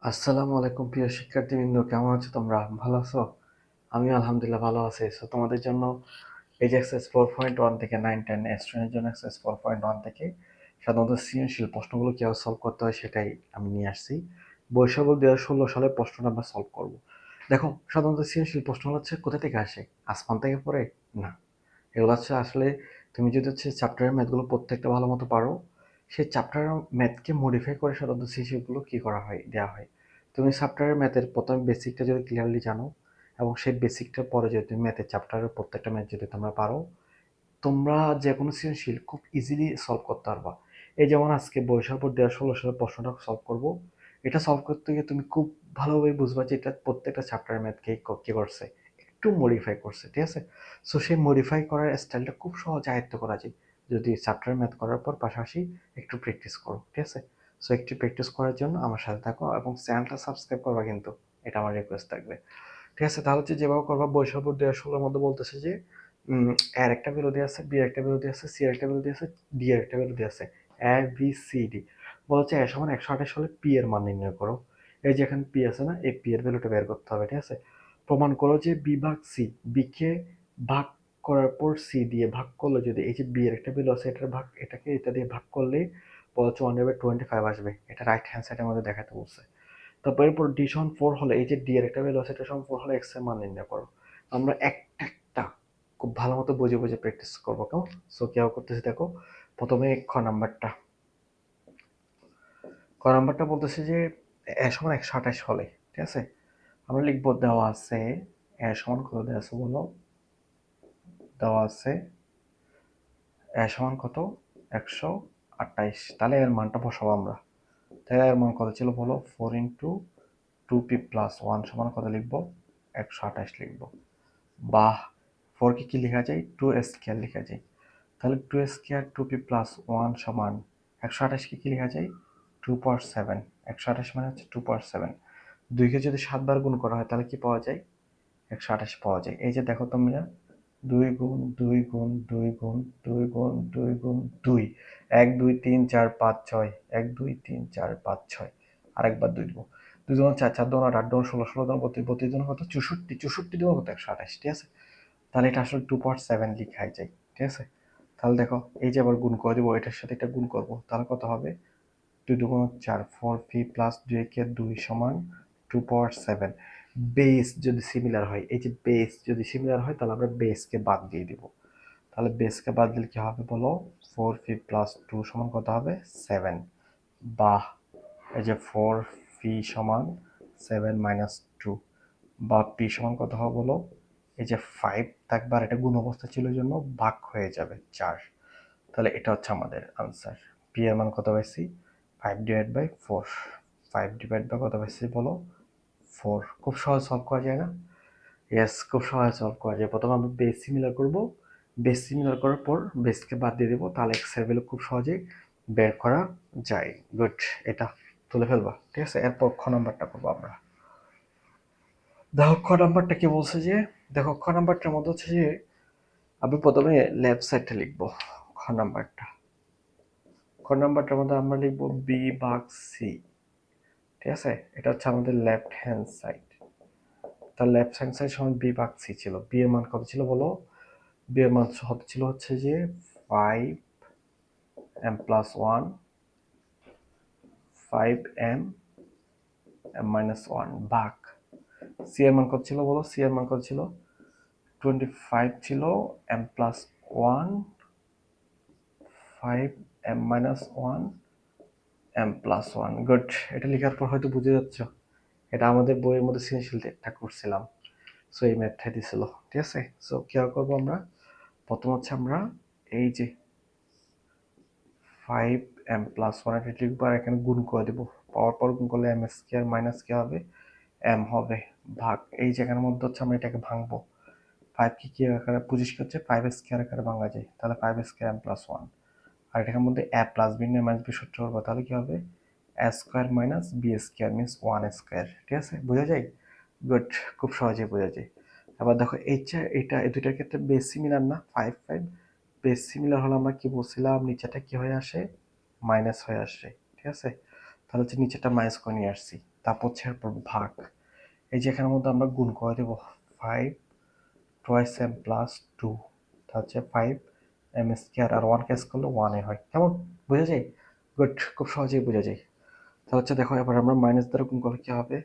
আসসালামু আলাইকুম প্রিয় শিক্ষার্থীবৃন্দ, কেমন আছো তোমরা? ভালো আছো? আমি আলহামদুলিল্লাহ ভালো আছি। সো তোমাদের জন্য এই যে এক্সারসাইজ 4.1 থেকে 9-10 স্টুডেন্টের জন্য এক্সারসাইজ 4.1 থেকে সাধারণত সৃজনশীল প্রশ্নগুলো কীভাবে সলভ করতে হয় সেটাই আমি নিয়ে আসছি। বৈশাখ 2016 সালের প্রশ্নটা আমরা সলভ করব। দেখো, সাধারণত সৃজনশীল প্রশ্নগুলো হচ্ছে কোথা থেকে আসে? আসমান থেকে পড়ে? না, এগুলো হচ্ছে আসলে তুমি যদি চ্যাপ্টারের ম্যাথগুলো প্রত্যেকটা ভালো মতো পারো, সেই চ্যাপ্টারের ম্যাথকে মডিফাই করে সাধারণত সৃজনশীলগুলো কী করা হয়, দেওয়া হয়। তুমি চ্যাপ্টারের ম্যাথের প্রথম বেসিকটা যদি ক্লিয়ারলি জানো এবং সেই বেসিকটার পরে যদি তুমি ম্যাথের চ্যাপ্টারের প্রত্যেকটা ম্যাথ যদি তোমরা পারো, তোমরা যে কোনো সৃজনশীল খুব ইজিলি সলভ করতে পারবা। এই যেমন আজকে বৈশাখ 2016 সালের প্রশ্নটা সলভ করব। এটা সলভ করতে গিয়ে তুমি খুব ভালোভাবে বুঝবা যে এটা প্রত্যেকটা চ্যাপ্টারের ম্যাথকে কী করছে, একটু মডিফাই করছে, ঠিক আছে? সো সেই মডিফাই করার স্টাইলটা খুব সহজে আয়ত্ত করা যায় যদি চ্যাপ্টারের ম্যাথ করার পর পাশাপাশি একটু প্র্যাকটিস করো, ঠিক আছে? সো একটু প্র্যাকটিস করার জন্য আমার সাথে থাকো এবং চ্যানেলটা সাবস্ক্রাইব করবা, কিন্তু এটা আমার রিকোয়েস্ট থাকবে, ঠিক আছে? তাহলে হচ্ছে যেভাবে করবা, বৈশাখ 2016 মধ্যে বলতেছে যে এর একটা বিরোধী আছে, বি এর একটা বিরোধী আছে, সি এর একটা বিরোধী আছে, ডি এর একটা বিরোধী আছে, এ বি সি ডি। বলছে এ সমান 128 হলে পি এর মান নির্ণয় করো। এই যে এখানে পি আছে না, এই পি এর ভ্যালুটা বের করতে হবে, ঠিক আছে? প্রমাণ করো যে বি ভাগ সি, বি কে ভাগ করার পর সি দিয়ে ভাগ করলে যদি এই যে বি এর একটা ভ্যালু আছে এটার ভাগ, এটাকে এটা দিয়ে ভাগ করলে বলছে 1/25 আসবে। এটা রাইট হ্যান্ড সাইডের মধ্যে দেখাতে বলছে। তারপর এরপর ডি সমান 4 হলে এই যে ডি এর একটা ভ্যালু আছে এটা সমান 4 হলে এক্স এর মান নির্ণয় করো। আমরা একটা খুব ভালো মতো বুঝে বুঝে প্র্যাকটিস করবো, কেমন? সো কেউ করতেছি, দেখো প্রথমে খ নাম্বারটা বলতেছে যে এ সমান 128 হলে, ঠিক আছে? আমরা লিখবো দেওয়া আছে এ সমান কত দেওয়া আছে বলো, দেওয়া আছে এ সমান কত, 128। তাহলে এর মানটা বসাবো আমরা। তাহলে এর মান কত ছিল বলো, 4 ইন্টু 2p প্লাস 1 সমান কত লিখবো, 128 লিখবো। বাহ, 4 কে কি লেখা যায়, 2 স্কয়ার লেখা যায়। তাহলে 2 স্কয়ার 2p প্লাস 1 সমান 128 কে কি লেখা যায়, 2/7। 128 মানে হচ্ছে 2/7। 2 কে যদি 7 বার গুণ করা হয় তাহলে কি পাওয়া যায়, 128 পাওয়া যায়। এই যে দেখো তোমরা, 2 গুণ 2 গুণ 2 গুণ 2 গুণ 2 গুণ 2, 1 2 3 4 5 6, 1 2 3 4 5 6, আরেকবার 2 দিব, 2 দুগুণ 4, 4 দুগুণ 8, 8 দুগুণ 16, 16 দুগুণ 32, 32 দুগুণ কত 64, 64 দুগুণ কত 128, ঠিক আছে? তাহলে এটা আসলে 2/7 লিখাই যায়, ঠিক আছে? তাহলে দেখো এই যে আবার গুণ করে দিব, এটার সাথে এটা গুণ করব, তাহলে কত হবে, 2 দুগুণ 4, 4p প্লাস 2 কে 2 সমান 2/7। বেস যদি সিমিলার হয়, এই যে বেস যদি সিমিলার হয় তাহলে আমরা বেসকে বাদ দিয়ে দিব। তাহলে বেসকে বাদ দিলে কি হবে বলো, 4p প্লাস 2 সমান কত হবে, 7। বাহ, এই যে 4p সমান 7 মাইনাস 2, বা p সমান কত হবে বলো, এই যে 5 থাকবে আর এটা গুণ অবস্থা ছিল জন্য ভাগ হয়ে যাবে 4। তাহলে এটা হচ্ছে আমাদের আনসার। p এর মান কত পাইছি, 5/4। 5/, কত পাইছি বলো, 4। খুব সহজ সলভ করা যায় না? ইয়েস, খুব সহজ সলভ করা যায়। প্রথমে আমরা বেস সিমিলার করব, বেস সিমিলার করার পর বেসকে বাদ দিয়ে দেবো, তাহলে এক্স এর ভ্যালু খুব সহজেই বের করা যায়। গুড, এটা তুলে ফেলবা, ঠিক আছে? এরপর খ নাম্বারটা করবো আমরা। দেখো খ নাম্বারটা কি বলছে যে, দেখো খ নাম্বারটার মধ্যে হচ্ছে যে আমি প্রথমে লেফট সাইডটা লিখবো। খ নাম্বারটা, খ নাম্বারটার মধ্যে আমরা লিখবো বি ভাগ সি, ঠিক আছে? এটা হচ্ছে আমাদের লেফট হ্যান্ড সাইড। তার লেফট হ্যান্ড সাইড সমান বি ভাগ সি ছিল। বি এর মান কত ছিল বলো, বি এর মান ছিল হচ্ছে যে 5m প্লাস 1, 5m মাইনাস 1 ভাগ সি এর মান কত ছিল বলো, সি এর মান কত ছিল, 25 ছিল, m plus 1, 5m minus 1, m plus 1। Good, এটা লেখার পর হয়তো বুঝে যাচ্ছ এটা আমাদের বইয়ের মধ্যে সৃজনশীল একটা করছিলাম। সো এই ম্যাথটা দিছিল, ঠিক আছে? সো কি করবো আমরা, প্রথম হচ্ছে আমরা এই যে 5m প্লাস 1 এটা লিখবো আর এখানে গুণ করে দেবো। পাওয়ার পর গুণ করলে m স্কয়ার মাইনাস কি হবে, m হবে, ভাগ এই জায়গার মধ্যে হচ্ছে আমরা এটাকে ভাঙবো। 5 কি আকারে 25 কে হচ্ছে 5 স্কয়ার আকারে ভাঙা যায়, তাহলে 5 স্কয়ার m প্লাস 1। আর এটার মধ্যে a প্লাস b নিয়ে মাইনাস b সূত্র করবো, তাহলে কি হবে, a square minus b square means 1 square, ঠিক আছে? বোঝা যায়? গুড, খুব সহজে বোঝা যায়। আবার দেখো এটা এই দুইটার ক্ষেত্রে বেস সিমিলার না, 5 5 বেস সিমিলার হলে আমরা কি বলছিলাম, নিচেটা কি হয়ে আসে, মাইনাস হয়ে আসে, ঠিক আছে? তাহলে হচ্ছে নিচেটা মাইনাস করে নিয়ে আসছি। তারপর হচ্ছে এরপর ভাগ, এই যে এখানের মধ্যে আমরা গুণ করে দেবো 5 টুয়াইস এম প্লাস 2, তা হচ্ছে 5 এম স্কোয়ার, আর 1 ক্যাশ করলে 1 হয়। কেমন বোঝা যায়? গুড, খুব সহজেই বোঝা যায়। তাহলে হচ্ছে দেখো এবার আমরা মাইনাস দ্বারা গুণ করলে কি হবে,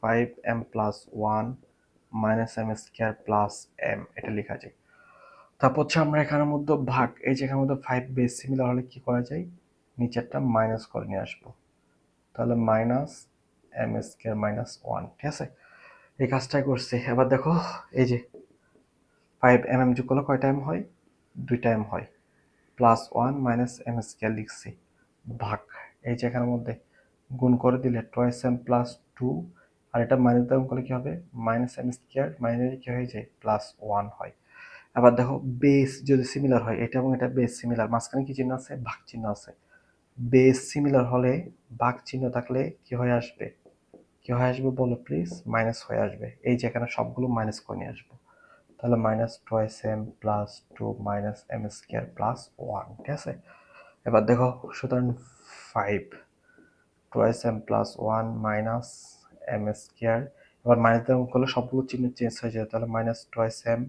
5m plus 1 minus m square plus m, এটা লেখা যায়। তারপর হচ্ছে আমরা এখানের মধ্যে ভাগ, এই যে এখানের মধ্যে 5 বেস সিমিলার হলে কি করা যায়, নিচেরটা মাইনাস করে নিয়ে আসবো, তাহলে মাইনাস এম স্কোয়ার মাইনাস 1, ঠিক আছে? এই কাজটাই করছি। এবার দেখো এই যে 5 যোগ করলে কয় টাইম হয়, 2 টাইম হয়, প্লাস 1 মাইনাস এম স্কোয়ার লিখছি, ভাগ, এই যে এখানের মধ্যে গুণ করে দিলে টুয়াইস এম প্লাস 2, আর এটা মাইনাস দ্বারা গুণ করলে কি হবে, মাইনাস এম স্কোয়ার মাইনাস কি হয়ে যায়, প্লাস 1 হয়। আবার দেখো বেস যদি সিমিলার হয়, এটা এবং এটা বেস সিমিলার, মাঝখানে কি চিহ্ন আছে, ভাগ চিহ্ন আছে। বেস সিমিলার হলে ভাগ চিহ্ন থাকলে কি হয়ে আসবে, কি হয়ে আসবে বলো প্লিজ, মাইনাস হয়ে আসবে। এই যে এখানে সবগুলো মাইনাস করে নিয়ে আসবো, তাহলে minus twice m plus 2 minus m square plus 1, ঠিক আছে? এবার দেখো সুতরাং 5 twice m plus 1 minus m square, এবার মাইনাস দিয়ে করলে সবগুলো চিহ্ন চেঞ্জ হয়ে যায়, তাহলে minus twice m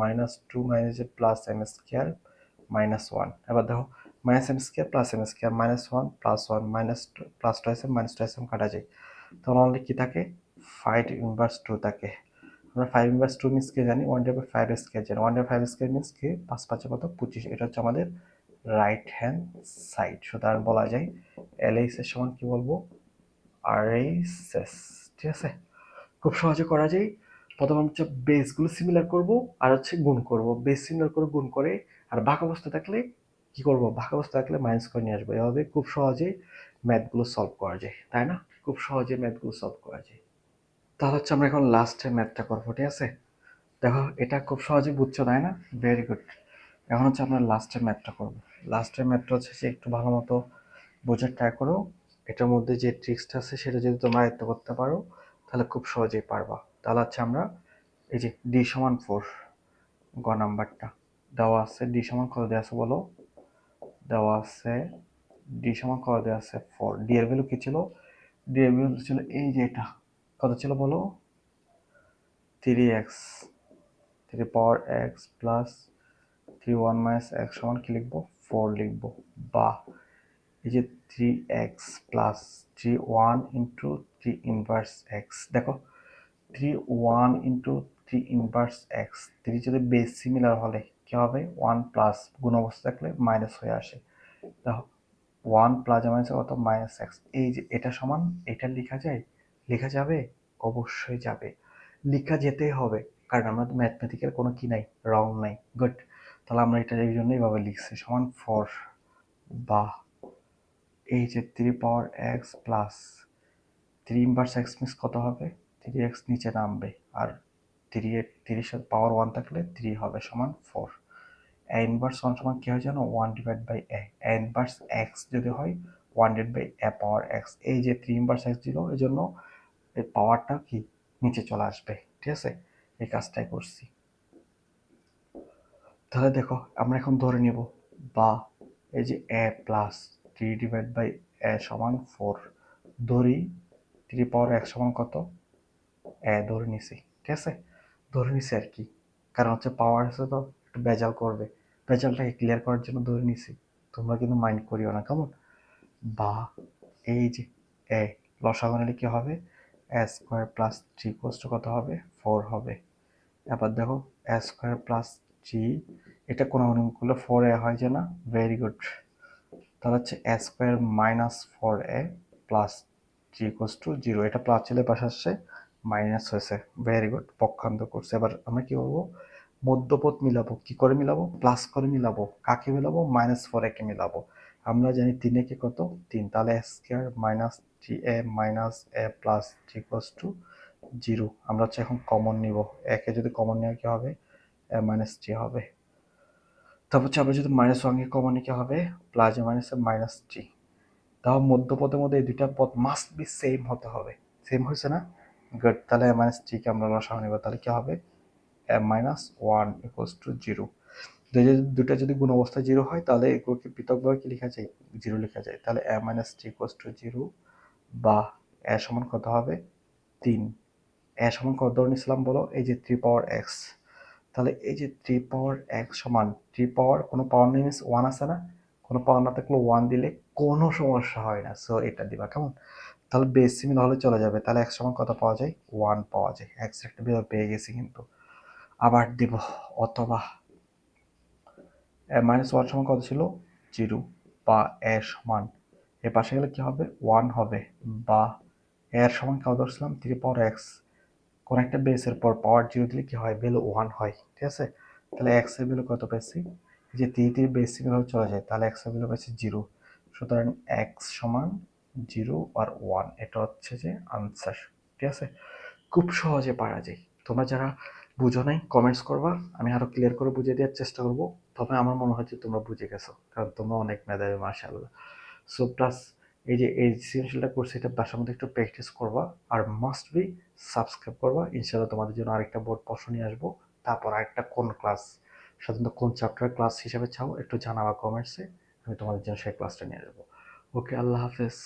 minus 2 minus plus m square minus 1। এবার দেখো minus m square plus m square minus 1 plus 1 minus plus twice m minus twice m কাটা যায়, তখন অনলি কি থাকে, 5 ইনভার্স 2 থাকে। আমরা 5 ইনভার্স 2 মিনস কি জানি, 1/5 স্কোয়ার জানি, 1/5 স্কোয়ার মিনস কি, 5 5 কত, 25, এটা হচ্ছে আমাদের রাইট হ্যান্ড সাইড। সুতরাং বলা যায় এলএইচ এর সমান কি বলবো, আরএইচএস, ঠিক আছে? খুব সহজে করা যায়। প্রথম হচ্ছে বেসগুলো সিমিলার করব, আর হচ্ছে গুণ করব, বেস সিমিলার করে গুণ করে, আর ভাগ অবস্থা থাকলে কি করব, ভাগ অবস্থা থাকলে মাইনাস করে নিয়ে আসবো। এভাবে খুব সহজেই ম্যাথগুলো সলভ করা যায়, তাই না? খুব সহজে ম্যাথগুলো সলভ করা যায়। তাহলে হচ্ছে আমরা এখন লাস্টে ম্যাথটা করবো, ঠিক আছে? দেখো এটা খুব সহজে বুঝছো, তাই না? Very good. এখন হচ্ছে আমরা লাস্টের ম্যাথটা করবো। লাস্টের ম্যাথটা হচ্ছে যে একটু ভালো মতো বোঝার ট্রাই করো। এটার মধ্যে যে ট্রিক্সটা আছে সেটা যদি তোমরা আয়ত্ত করতে পারো তাহলে খুব সহজেই পারবা। তাহলে হচ্ছে আমরা এই যে ডি সমান 4, গ নাম্বারটা দেওয়া আছে, ডি সমান কত দেওয়া আছে বলো, দেওয়া আছে ডি সমান কত দেওয়া আছে 4, ডি এর ভ্যালু কি ছিল, ডি এর ভ্যালু ছিল এই যে এটা কত ছিল বলো, 3x, 3 পাওয়ার x প্লাস 3 1 মাইনাস x সমান কি লিখবো, 4 লিখবো। বা এই যে 3x plus 3 1 into 3 inverse x, দেখো 3 1 ইন্টু 3 ইনভার্স এক্স, 3 যদি বেস সিমিলার হলে কি হবে, 1 প্লাস গুণ অবস্থা থাকলে মাইনাস হয়ে আসে, দেখো 1 প্লাস মাইনাস কত, মাইনাস এক্স। এই যে এটা সমান, এটা লেখা যায়, লেখা যাবে, অবশ্যই যাবে, লেখা যেতেই হবে, কারণ আমরা তো ম্যাথমেটিক্যাল কোনো কি নাই, রং নাই। গুড, তাহলে আমরা এটা এই জন্য এইভাবে লিখছি, সমান 4। বা এই যে 3 power x plus 3 inverse x মিস কত হবে, 3x নিচে নামবে, আর 3 সাথে পাওয়ার 1 থাকলে 3 হবে, সমান 4। এ ইনভার্স 1 সমান কি হয় জানো, 1 divide by a inverse x যদি হয় 1 divide by a power x, এই যে 3 ইনভার্স এক্স দিল, এই জন্য এই পাওয়ারটা কি নিচে চলে আসবে, ঠিক আছে? এই কাজটাই করছি। তাহলে দেখো আমরা এখন ধরে নিব, বা এই যে এ প্লাস 3 ডিভাইড বাই এ সমান 4, ধরি 3 পাওয়ার এক্স সমান কত, ধরে নিছি, ঠিক আছে? ধরে নিছি আর কি, কারণ হচ্ছে পাওয়ার আছে তো একটু ভেজাল করবে, ভেজালটাকে ক্লিয়ার করার জন্য ধরে নিছি, তোমরা কিন্তু মাইন্ড করিও না, কেমন? বা এই যে এ লসাগু নিলে কি হবে, এ স্কোয়ার প্লাস 3 কষ্ট কত হবে, 4 হবে। এবার দেখো এ স্কোয়ার প্লাস 3, এটা কোনো করলে 4a হয় যে না, ভেরি গুড। তাহলে হচ্ছে a square minus 4a plus 3 equals to 0, এটা প্লাস ছিল পাশে আসছে মাইনাস হয়েছে, ভেরি গুড, পক্ষান্তর করছে। এবার আমরা কি করবো, মধ্যপদ মিলাবো, কি করে মিলাবো, প্লাস করে মিলাবো, কাকে মিলাবো, -4a কে মিলাবো। আমরা জানি 3 একে কত 3, তাহলে a square minus 3a minus a plus 3 equals to 0। আমরা হচ্ছে এখন কমন নিব, একে যদি কমন নেওয়া কি হবে, এ মাইনাস 3 হবে। তারপর হচ্ছে আমরা যদি -1 কে কমন নিতে হবে, প্লাস মাইনাসে -3। তাও মধ্যপদের মধ্যে এই দুইটা পদ মাস্ট বি সেম হতে হবে, সেম হয়েছে না, গুড। তাহলে -3 কে আমরা লসাগু নিব, তাহলে কি হবে, -1 ইকুয়ালস টু 0। দুটা যদি গুণ অবস্থায় 0 হয় তাহলে এগুলোকে পৃথকভাবে কি লেখা যায়, 0 লেখা যায়। তাহলে -3 ইকুয়ালস টু 0, বা এ সমান কত হবে 3। এ সমান কত ধরে নিয়েছিলাম বলো, এই যে 3 পাওয়ার এক্স। তাহলে এই যে 3 পাওয়ার এক্স সমান 3 পাওয়ার, কোনো পাওয়ার নেই মিনস 1 আছে না, কোনো পাওয়ার না থাকলে 1 দিলে কোনো সমস্যা হয় না, সো এটা দিবা কেমন। তাহলে বেস সিমিল হলে চলে যাবে, তাহলে এক্স সমান কত পাওয়া যায় 1 পাওয়া যায়, এক্স একটা বের পেয়ে গেছি কিন্তু। আবার দিব, অথবা -1 সমান কত ছিল 0, বা এ সমান এ পাশে গেলে কি হবে 1 হবে, বা এর সমান কত ধরছিলাম 3 পাওয়ার এক্স, কোন একটা বেসের পর পাওয়ার 0 দিলে কি হয় ভ্যালু 1 হয়, ঠিক আছে। তাহলে এক্স এর ভ্যালু কত পেয়েছি, এই যে 3 বেস সিমিল হলে চলে যায়, তাহলে এক্স এর ভ্যালু পেয়েছি 0। সুতরাং এক্স সমান 0 আর 1, এটা হচ্ছে যে আনসার, ঠিক আছে। খুব সহজে পারা যায়। তোমরা যারা বুঝো নাই কমেন্টস করবা, আমি আরো ক্লিয়ার করে বুঝিয়ে দেওয়ার চেষ্টা করব। তবে আমার মনে হয় যে তোমরা বুঝে গেছো, কারণ তোমরা অনেক মেধাবী মাশাআল্লাহ। সো প্লাস এই যে এই সৃজনশীলটা করছি, এটা বাসার মধ্যে একটু প্র্যাকটিস করবা, আর মাস্ট বি সাবস্ক্রাইব করবা। ইনশাআল্লাহ তোমাদের জন্য আরেকটা বোর্ড প্রশ্ন নিয়ে আসবো, তারপর আরেকটা কোন ক্লাস, সাধারণত কোন চ্যাপ্টার ক্লাস হিসেবে চাও একটু জানাবা কমেন্টসে, আমি তোমাদের জন্য সেই ক্লাসটা নিয়ে আসবো। ওকে, আল্লাহ হাফেজ।